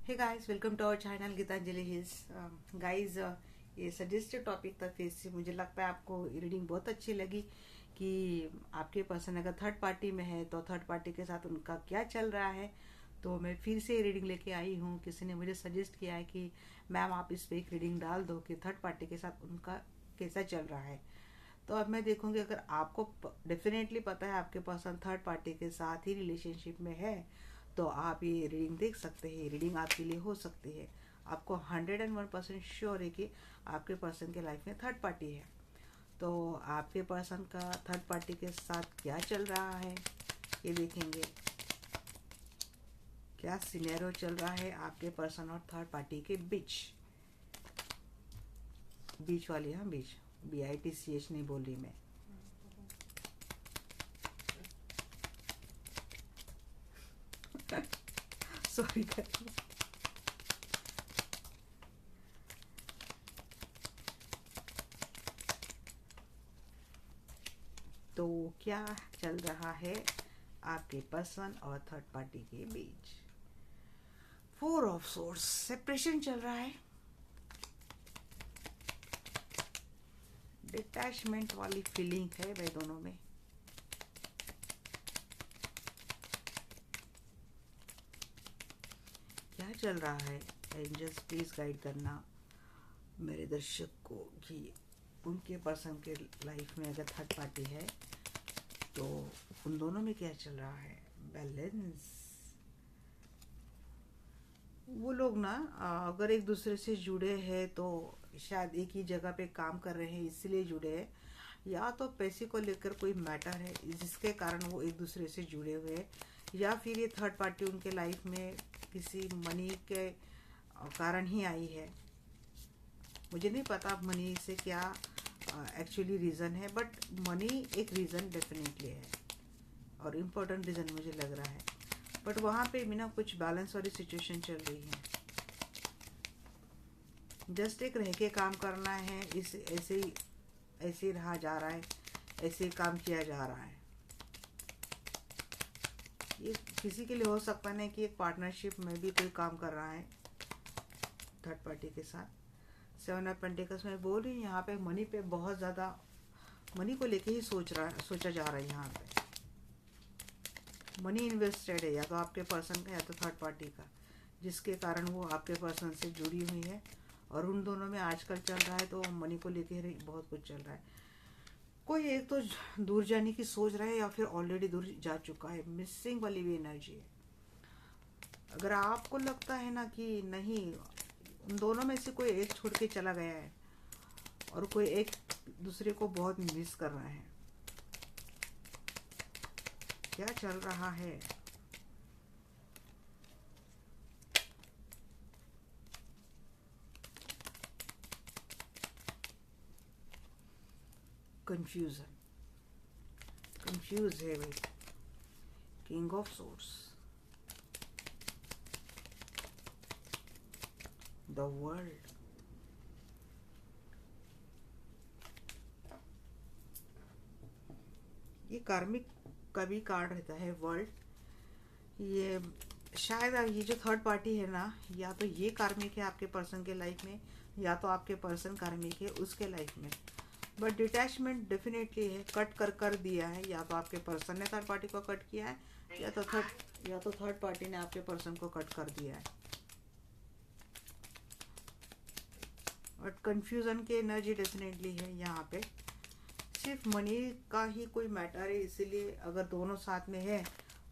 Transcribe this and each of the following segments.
Hey guys, welcome to our channel Gitanjali Hills. Guys, ये suggested topic था face से। मुझे लगता है आपको रीडिंग बहुत अच्छी लगी कि आपके पर्सन अगर थर्ड पार्टी में है तो थर्ड पार्टी के साथ उनका क्या चल रहा है। तो मैं फिर से रीडिंग लेके आई हूँ। किसी ने मुझे सजेस्ट किया है कि मैम आप इस पर एक रीडिंग डाल दो कि थर्ड पार्टी के साथ उनका कैसा चल रहा है। तो अब मैं देखूंगी, अगर आपको डेफिनेटली पता है आपके पर्सन थर्ड पार्टी के साथ ही रिलेशनशिप में है तो आप ये रीडिंग देख सकते हैं। रीडिंग आपके लिए हो सकती है। आपको 101% श्योर है कि आपके पर्सन के लाइफ में थर्ड पार्टी है। तो आपके पर्सन का थर्ड पार्टी के साथ क्या चल रहा है ये देखेंगे। क्या सिनेरियो चल रहा है आपके पर्सन और थर्ड पार्टी के बीच। बीच वाली, हाँ बीच, BITCH नहीं बोल रही मैं। सॉरी कर। तो क्या चल रहा है आपके पर्सन और थर्ड पार्टी के बीच। 4 ऑफ सोर्स, सेपरेशन चल रहा है। डिटैचमेंट वाली फीलिंग है भाई दोनों में। क्या चल रहा है। एंजल्स प्लीज गाइड करना मेरे दर्शक को कि उनके पर्सन के लाइफ में अगर थर्ड पार्टी है तो उन दोनों में क्या चल रहा है। बैलेंस। वो लोग ना अगर एक दूसरे से जुड़े हैं तो शायद एक ही जगह पे काम कर रहे हैं इसलिए जुड़े हैं, या तो पैसे को लेकर कोई मैटर है जिसके कारण वो एक दूसरे से जुड़े हुए हैं, या फिर ये थर्ड पार्टी उनके लाइफ में किसी मनी के कारण ही आई है। मुझे नहीं पता मनी से क्या एक्चुअली रीज़न है, बट मनी एक रीज़न डेफिनेटली है और इम्पोर्टेंट रीज़न मुझे लग रहा है। बट वहाँ पे बिना कुछ बैलेंस वाली सिचुएशन चल रही है। जस्ट एक रह के काम करना है, इस ऐसे ही रहा जा रहा है, ऐसे ही काम किया जा रहा है। ये किसी के लिए हो सकता नहीं कि एक पार्टनरशिप में भी कोई काम कर रहा है थर्ड पार्टी के साथ। 7 ऑफ पेंटिकल्स में बोल रही हूँ, यहाँ पे मनी पे बहुत ज़्यादा मनी को लेके ही सोचा जा रहा है। यहाँ पे मनी इन्वेस्टेड है, या तो आपके पर्सन का या तो थर्ड पार्टी का, जिसके कारण वो आपके पर्सन से जुड़ी हुई है। और उन दोनों में आजकल चल रहा है तो मनी को लेके बहुत कुछ चल रहा है। कोई एक तो दूर जाने की सोच रहा है या फिर ऑलरेडी दूर जा चुका है। मिसिंग वाली भी एनर्जी है। अगर आपको लगता है ना कि नहीं, उन दोनों में से कोई एक छोड़ के चला गया है और कोई एक दूसरे को बहुत मिस कर रहा है। क्या चल रहा है। कंफ्यूजन, कंफ्यूज है भाई। King of source, the world. ये कार्मिक का भी कार्ड रहता है वर्ल्ड। ये शायद ये जो थर्ड पार्टी है ना, या तो ये कार्मिक है आपके पर्सन के लाइफ में, या तो आपके पर्सन कार्मिक है उसके लाइफ में। बट डिटैचमेंट डेफिनेटली है। कट कर दिया है, या तो आपके पर्सन ने थर्ड पार्टी को कट किया है, या तो थर्ड पार्टी ने आपके पर्सन को कट कर दिया है। बट कंफ्यूजन की एनर्जी डेफिनेटली है यहाँ पे। सिर्फ मनी का ही कोई मैटर है, इसीलिए अगर दोनों साथ में है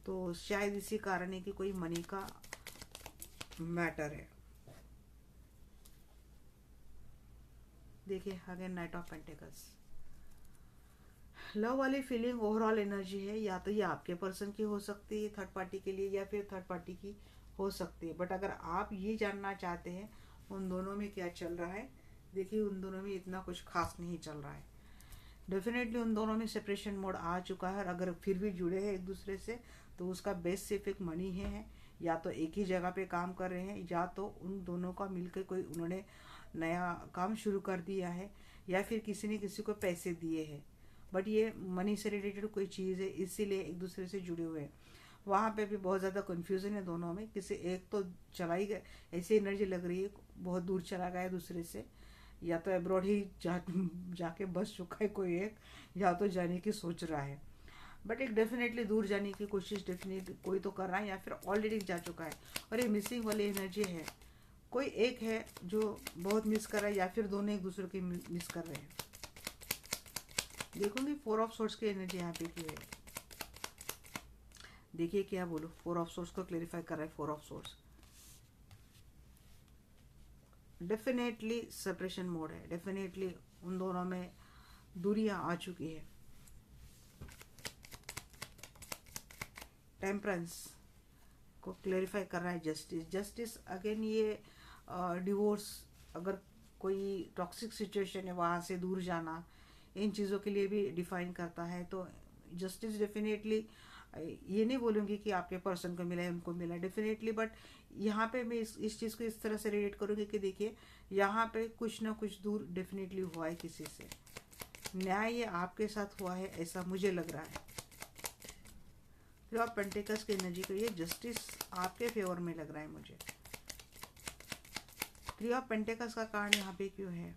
तो शायद इसी कारण है कि कोई मनी का मैटर है। देखिए again night of pentacles. Love वाली फीलिंग ओवरऑल एनर्जी है, या तो ये आपके पर्सन की हो सकती है थर्ड पार्टी के लिए, या फिर थर्ड पार्टी की हो सकती है। बट अगर आप ये जानना चाहते हैं उन दोनों में क्या चल रहा है, देखिए उन दोनों में इतना कुछ खास नहीं चल रहा है। डेफिनेटली उन दोनों में सेपरेशन मोड आ चुका है, और अगर फिर भी जुड़े हैं एक दूसरे से तो उसका बेस सिर्फ एक मनी है। या तो एक ही जगह पे काम कर रहे हैं, या तो उन दोनों का मिलकर कोई उन्होंने नया काम शुरू कर दिया है, या फिर किसी ने किसी को पैसे दिए हैं। बट ये मनी से रिलेटेड कोई चीज़ है इसीलिए एक दूसरे से जुड़े हुए हैं। वहाँ पे भी बहुत ज़्यादा कन्फ्यूज़न है दोनों में। किसी एक तो चला ही गया, ऐसी एनर्जी लग रही है बहुत दूर चला गया है दूसरे से, या तो अब्रॉड ही जाके बस चुका है कोई एक, या तो जाने की सोच रहा है। बट एक डेफिनेटली दूर जाने की कोशिश डेफिनेटली कोई तो कर रहा है, या फिर ऑलरेडी जा चुका है। और ये मिसिंग वाली एनर्जी है, कोई एक है जो बहुत मिस कर रहा है, या फिर दोनों एक दूसरे की मिस कर रहे हैं। देखूंगी 4 ऑफ सोर्स की एनर्जी यहाँ पे क्यों है। देखिए क्या बोलो, 4 ऑफ सोर्स को क्लेरिफाई कर रहा है। 4 of source definitely separation mode है, डेफिनेटली उन दोनों में दूरियां आ चुकी है। टेम्परेंस को क्लेरिफाई कर रहा है। जस्टिस, जस्टिस अगेन ये डिवोर्स, अगर कोई टॉक्सिक सिचुएशन है वहाँ से दूर जाना, इन चीज़ों के लिए भी डिफाइन करता है। तो जस्टिस डेफिनेटली, ये नहीं बोलूँगी कि आपके पर्सन को मिला है उनको मिला डेफिनेटली, बट यहाँ पे मैं इस चीज़ को इस तरह से रिलेट करूँगी कि देखिए यहाँ पे कुछ ना कुछ दूर डेफिनेटली हुआ है किसी से। न्याय ये आपके साथ हुआ है ऐसा मुझे लग रहा है। थ्री ऑफ पेंटिकल्स की एनर्जी को, ये जस्टिस आपके फेवर में लग रहा है मुझे। थ्री ऑफ पेंटिकल्स का कार्ड यहाँ पे क्यों है?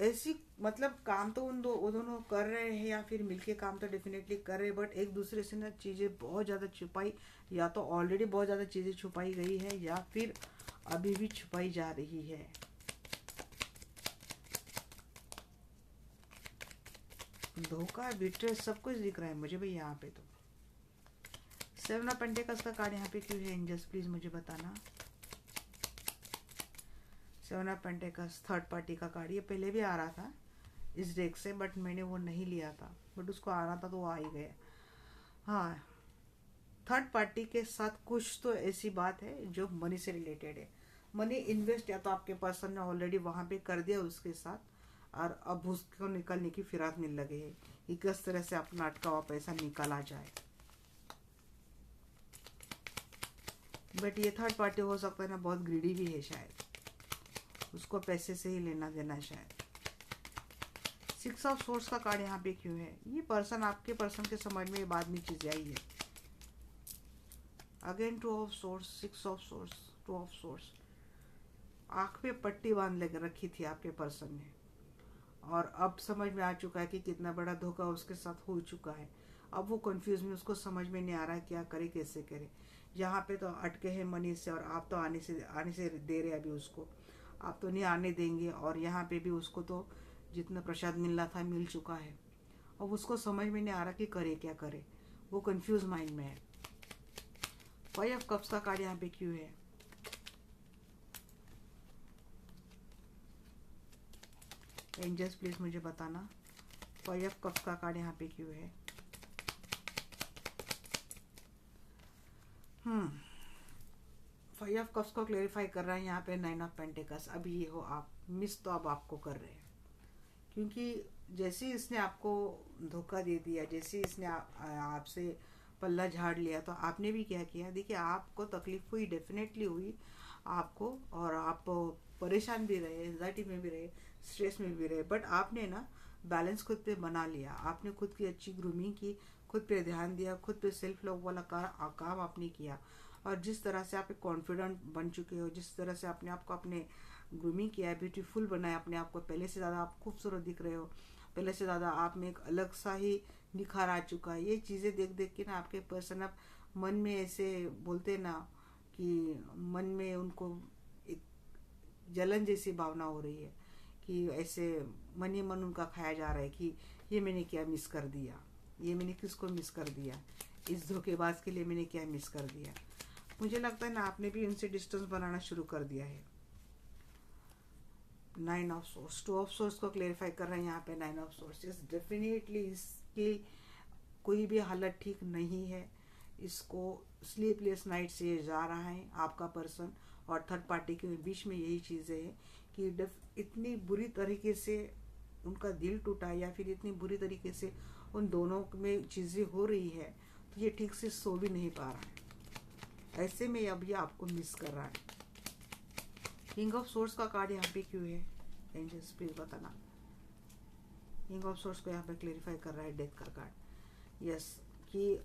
ऐसी मतलब काम तो वो दोनों कर रहे हैं, या फिर मिलके काम तो डेफिनेटली कर रहे हैं, बट एक दूसरे से ना चीज़ें बहुत ज़्यादा छुपाई, या तो ऑलरेडी बहुत ज़्यादा चीज़ें छुपाई गई है, या फिर अभी भी छुपाई जा रही है। धोखा, बिट्रेस, सब कुछ दिख रहा है मुझे भाई यहाँ पे। तो 7 ऑफ पेंटिकल्स का कार्ड यहाँ पे क्यों है एंजल्स, प्लीज मुझे बताना। 7 ऑफ पेंटिकल्स थर्ड पार्टी का कार्ड, ये पहले भी आ रहा था इस डेक से, बट मैंने वो नहीं लिया था, बट उसको आना था तो वो आ ही गया। हाँ, थर्ड पार्टी के साथ कुछ तो ऐसी बात है जो मनी से रिलेटेड है। मनी इन्वेस्ट या तो आपके पर्सन ने ऑलरेडी वहाँ पे कर दिया उसके साथ, और अब उसको निकलने की फिराक मिल लगे है कि किस तरह से अपना अटका हुआ पैसा निकाला जाए। बट ये थर्ड पार्टी हो सकता है ना बहुत ग्रीडी भी है, शायद उसको पैसे से ही लेना देना शायद। 6 ऑफ सोर्स का कार्ड यहाँ पे क्यों है? ये पर्सन, आपके पर्सन के समझ में बाद में चीजें आई है। Again 2 of source, 6 of source, 2 of source. आंख पे पट्टी बांध ले रखी थी आपके पर्सन ने, और अब समझ में आ चुका है कि कितना बड़ा धोखा उसके साथ हो चुका है। अब वो कंफ्यूज में, उसको समझ में नहीं आ रहा है क्या करे कैसे करे। यहाँ पे तो अटके हैं मनी से, और आप तो आने से दे रहे अभी उसको, आप तो नहीं आने देंगे। और यहाँ पे भी उसको तो जितना प्रसाद मिलना था मिल चुका है। अब उसको समझ में नहीं आ रहा कि करे क्या करे, वो कंफ्यूज माइंड में है। 5 ऑफ कप्स का कार्ड यहाँ पे क्यों है? एंजल्स प्लीज मुझे बताना, 5 ऑफ कप्स का कार्ड यहाँ पे क्यों है? 5 ऑफ कप्स को क्लेरिफाई कर रहा है यहाँ पे 9 ऑफ पेंटिकल्स। अब ये हो आप मिस तो अब आपको कर रहे हैं, क्योंकि जैसे ही इसने आपको धोखा दे दिया, जैसे ही इसने आपसे पल्ला झाड़ लिया, तो आपने भी क्या किया? देखिए आपको तकलीफ हुई, डेफिनेटली हुई आपको, और आप परेशान भी रहे, एंजाइटी में भी रहे, स्ट्रेस में भी रहे, बट आपने ना बैलेंस खुद पे बना लिया। आपने खुद की अच्छी ग्रूमिंग की, खुद पे ध्यान दिया, खुद पे सेल्फ लव वाला काम आपने किया। और जिस तरह से आप एक कॉन्फिडेंट बन चुके हो, जिस तरह से आपने आपको अपने ग्रूमिंग किया है, ब्यूटीफुल बनाया अपने आप को, पहले से ज़्यादा आप खूबसूरत दिख रहे हो, पहले से ज़्यादा आप में एक अलग सा ही निखार आ चुका है। ये चीज़ें देख देख के ना आपके पर्सन अब मन में ऐसे बोलते ना कि मन में उनको एक जलन जैसी भावना हो रही है, कि ऐसे मन ही मन उनका खाया जा रहा है कि ये मैंने क्या मिस कर दिया, ये मैंने किसको मिस कर दिया, इस धोखेबाज के लिए मैंने क्या मिस कर दिया। मुझे लगता है ना आपने भी उनसे डिस्टेंस बनाना शुरू कर दिया है। 9 ऑफ सोर्स, 2 ऑफ सोर्स को क्लेरिफाई कर रहे हैं यहाँ पे। 9 ऑफ सोर्स, डेफिनेटली इसकी कोई भी हालत ठीक नहीं है, इसको स्लीपलेस नाइट से जा रहा है आपका पर्सन, और थर्ड पार्टी के बीच में यही चीज़ें हैं कि इतनी बुरी तरीके से उनका दिल टूटा है, या फिर इतनी बुरी तरीके से उन दोनों में चीज़ें हो रही है, तो ये ठीक से सो भी नहीं पा रहा है। ऐसे में अब ये आपको मिस कर रहा है। किंग ऑफ सोर्स का कार्ड यहाँ पे क्यों है? एंजल्स प्लीज बताना। किंग ऑफ सोर्स को यहाँ पे क्लेरिफाई कर रहा है डेथ का कार्ड। यस, कि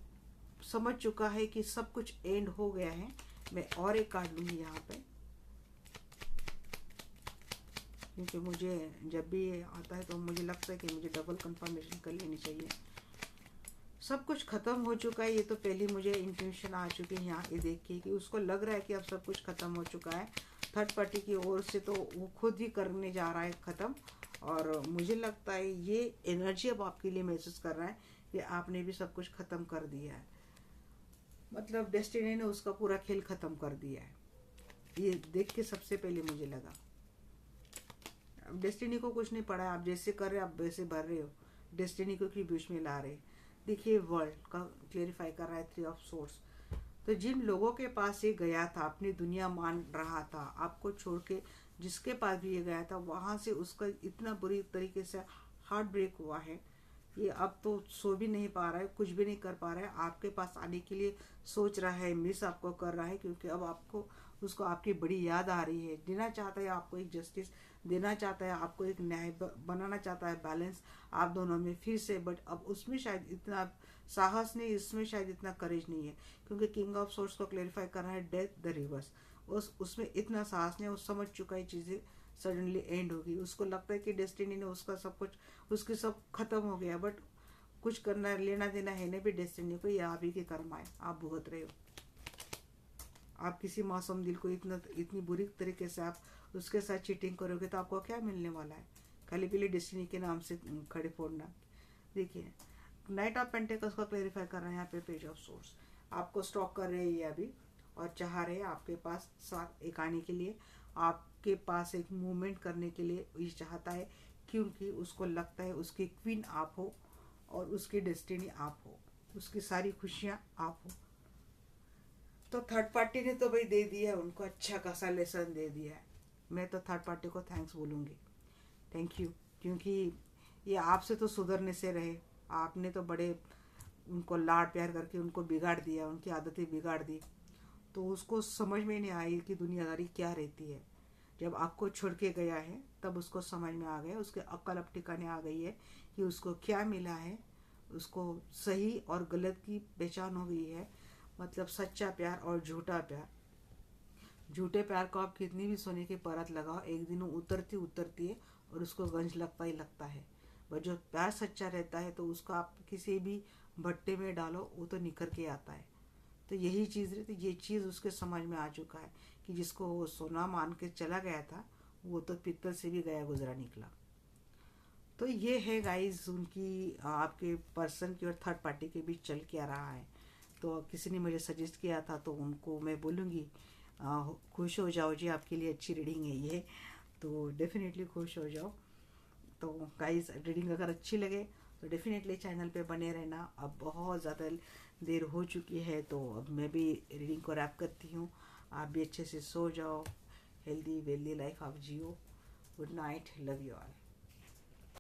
समझ चुका है कि सब कुछ एंड हो गया है। मैं और एक कार्ड लूँगी यहाँ पे, क्योंकि मुझे जब भी ये आता है तो मुझे लगता है कि मुझे डबल कंफर्मेशन कर लेनी चाहिए। सब कुछ ख़त्म हो चुका है, ये तो पहले मुझे इंट्यूशन आ चुकी है यहाँ ये देख के कि उसको लग रहा है कि अब सब कुछ ख़त्म हो चुका है थर्ड पार्टी की ओर से, तो वो खुद ही करने जा रहा है ख़त्म। और मुझे लगता है ये एनर्जी अब आपके लिए महसूस कर रहा है कि आपने भी सब कुछ ख़त्म कर दिया है, मतलब डेस्टिनी ने उसका पूरा खेल ख़त्म कर दिया है। ये देख के सबसे पहले मुझे लगा अब डेस्टिनी को कुछ नहीं पड़ा है, आप जैसे कर रहे हो आप वैसे भर रहे हो, डेस्टिनी को क्यों बीच में ला रहे। देखिए वर्ल्ड का क्लेरिफाई कर रहा है 3 ऑफ सोर्स। तो जिन लोगों के पास ये गया था, अपनी दुनिया मान रहा था, आपको छोड़ के जिसके पास भी ये गया था वहाँ से उसका इतना बुरी तरीके से हार्ट ब्रेक हुआ है, ये अब तो सो भी नहीं पा रहा है, कुछ भी नहीं कर पा रहा है, आपके पास आने के लिए सोच रहा है, मिस आपको कर रहा है, क्योंकि अब आपको उसको आपकी बड़ी याद आ रही है, देना चाहता है आपको एक जस्टिस देना चाहता है, आपको एक न्याय बनाना चाहता है, बैलेंस आप दोनों में फिर से। बट अब उसमें शायद इतना साहस नहीं, इसमें शायद इतना करेज नहीं है, क्योंकि किंग ऑफ सोर्स को क्लेरिफाई कर रहा है डेथ द रिवर्स। उसमें इतना साहस नहीं, वो समझ चुका है चीज़ें सडनली एंड होगी। उसको लगता है कि डेस्टिनी ने उसका सब कुछ उसके सब खत्म हो गया, बट कुछ करना लेना देना है नहीं भी डेस्टिनी को, ये आप ही के कर्म आए, आप भुगत रहे हो। आप किसी मासूम दिल को इतनी बुरी तरीके से आप उसके साथ चीटिंग करोगे तो आपको क्या मिलने वाला है, खाली पीली डेस्टिनी के नाम से खड़े फोड़ना। देखिए नाइट ऑफ पेंटिकल्स को क्लेरिफाई कर रहे हैं यहाँ पे पेज ऑफ सोर्स। आपको स्टॉक कर रहे हैं ये अभी और चाह रहे हैं आपके पास साथ एक आने के लिए, आपके पास एक मूवमेंट करने के लिए ये चाहता है, क्योंकि उसको लगता है उसकी क्वीन आप हो और उसकी डेस्टिनी आप हो, उसकी सारी खुशियाँ आप हो। तो थर्ड पार्टी ने तो भाई दे दिया है उनको, अच्छा खासा लेसन दे दिया है। मैं तो थर्ड पार्टी को थैंक्स बोलूँगी, थैंक यू, क्योंकि ये आपसे तो सुधरने से रहे, आपने तो बड़े उनको लाड प्यार करके उनको बिगाड़ दिया, उनकी आदतें बिगाड़ दी, तो उसको समझ में नहीं आई कि दुनियादारी क्या रहती है। जब आपको छोड़ के गया है तब उसको समझ में आ गया, उसके अक्ल अब ठिकाने आ गई है कि उसको क्या मिला है, उसको सही और गलत की पहचान हो गई है, मतलब सच्चा प्यार और झूठा प्यार। झूठे प्यार को आप कितनी भी सोने की परत लगाओ, एक दिन वो उतरती है और उसको गंज लगता ही लगता है। पर जो प्यार सच्चा रहता है तो उसको आप किसी भी भट्टे में डालो वो तो निखर के आता है। तो यही चीज़ रहती, ये चीज़ उसके समझ में आ चुका है कि जिसको वो सोना मान के चला गया था वो तो पित्तल से भी गया गुजरा निकला। तो ये है गाइस उनकी आपके पर्सन की और थर्ड पार्टी के बीच चल के आ रहा है। तो किसी ने मुझे सजेस्ट किया था तो उनको मैं बोलूँगी खुश हो जाओ जी, आपके लिए अच्छी रीडिंग है ये, तो डेफिनेटली खुश हो जाओ। तो गाइस रीडिंग अगर अच्छी लगे तो डेफिनेटली चैनल पे बने रहना। अब बहुत ज़्यादा देर हो चुकी है तो अब मैं भी रीडिंग को रैप करती हूँ, आप भी अच्छे से सो जाओ, हेल्दी वेल्दी लाइफ आप जियो। Good night, love you all.